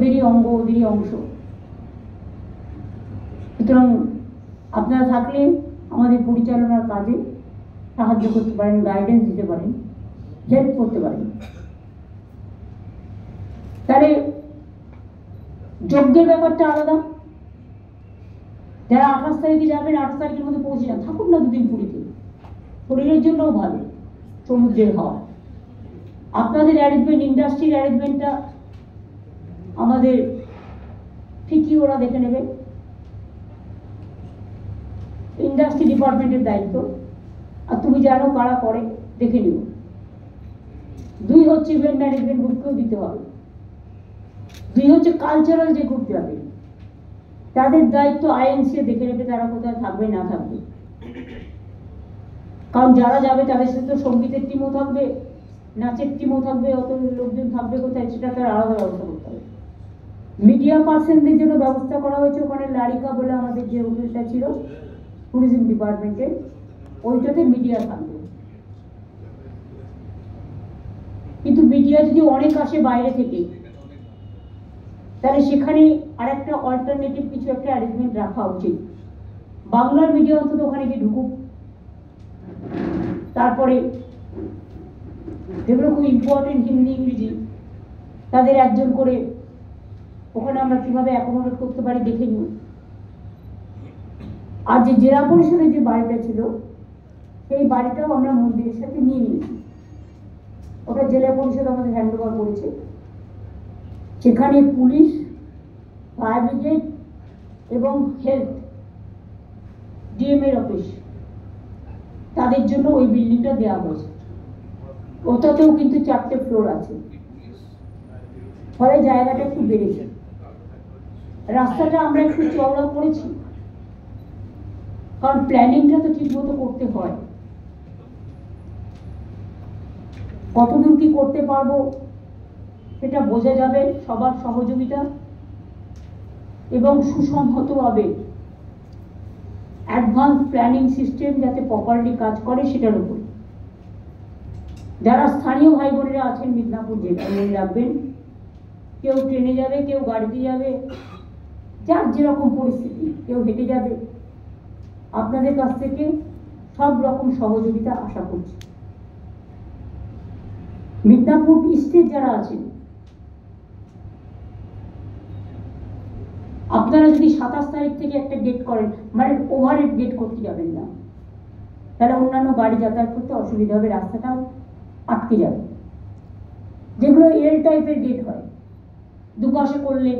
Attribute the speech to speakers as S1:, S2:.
S1: ওদেরই অঙ্গ, ওদেরই অংশ। সুতরাং আপনারা থাকলে আমাদের পরিচালনার কাজে সাহায্য করতে পারেন, গাইডেন্স দিতে পারেন, হেল্প করতে পারেন। তাহলে যজ্ঞের ব্যাপারটা আলাদা। যারা 28 তারিখে যাবেন, 28 তারিখের মধ্যে পৌঁছে যান, থাকুন না দুদিন পুরীতে, শরীরের জন্যও ভালো সমুদ্রের হাওয়া। আপনাদের অ্যারেঞ্জমেন্ট, ইন্ডাস্ট্রির অ্যারেঞ্জমেন্টটা আমাদের ঠিকই ওরা দেখে নেবে, ইন্ডাস্ট্রি ডিপার্টমেন্টের দায়িত্ব। আর তুমি জানো কারা করে, দেখে নিও। 2 হচ্ছে ইভেন্ট ম্যানেজমেন্ট গ্রুপকেও দিতে হবে। 2 হচ্ছে কালচারাল যে গ্রুপ যাবে, তাদের দায়িত্ব আইএনসি দেখে নেবে তারা কোথায় থাকবে না থাকবে। কারণ যারা যাবে তাদের সাথে সঙ্গীতের টিমও থাকবে, নাচের টিমও থাকবে, অত লোকজন থাকবে কোথায় সেটা তার আলাদা ব্যবস্থা করতে হবে। মিডিয়া পার্সনদের জন্য ব্যবস্থা করা হয়েছে ওখানে লারিকা বলে আমাদের যে হোটেলটা ছিল ট্যুরিজম ডিপার্টমেন্টের, ওইটাতে মিডিয়া থাকবে। কিন্তু মিডিয়া যদি অনেক আসে বাইরে থেকে, তাহলে সেখানে আরেকটা অল্টারনেটিভ কিছু একটা অ্যারেঞ্জমেন্ট রাখা উচিত। বাংলার মিডিয়া অন্তত ওখানে গিয়ে ঢুকুক। তারপরে যেগুলো খুব ইম্পর্টেন্ট হিন্দি ইংরেজি, তাদের একজন করে ওখানে আমরা কিভাবে অ্যাকোমোডেট করতে পারি দেখে নিই। আর যে জেলা পরিষদের যে বাড়িটা ছিল, সেই বাড়িটাও আমরা মন্দিরের সাথে নিয়ে নিয়েছি। ওটা জেলা পরিষদ আমাদের হ্যান্ড ওভার করেছে। সেখানে পুলিশ, ফায়ার ব্রিগেড এবং হেলথ ডিএম এর অফিস, তাদের জন্য ওই বিল্ডিংটা দেওয়া হয়েছে। ওটাতেও কিন্তু 4টে ফ্লোর আছে, ফলে জায়গাটা একটু বেড়েছে। রাস্তাটা আমরা একটু চওড়া করেছি, কারণ প্ল্যানিংটা তো ঠিক মতো করতে হয়। কতদূর কি করতে পারবো সেটা বোঝা যাবে সবার সহযোগিতা এবং সুসংহতভাবে অ্যাডভান্স প্ল্যানিং সিস্টেম যাতে প্রপারলি কাজ করে সেটার উপর। যারা স্থানীয় ভাই বোনেরা আছেন মিদনাপুর জেলায়, মনে রাখবেন, কেউ ট্রেনে যাবে, কেউ গাড়িতে যাবে, যার যেরকম পরিস্থিতি, কেউ হেঁটে যাবে, আপনাদের কাছ থেকে সব রকম সহযোগিতা আশা করছি। মিদনাপুর ইস্টের যারা আছেন, আপনারা যদি 27 তারিখ থেকে একটা গেট করেন, মানে ওভারহেড গেট করতে যাবেন না, তাহলে অন্যান্য গাড়ি যাতায়াত করতে অসুবিধা হবে, রাস্তাটা আটকে যাবে। যেগুলো এল টাইপের গেট হয়, দুপাশে করলেন,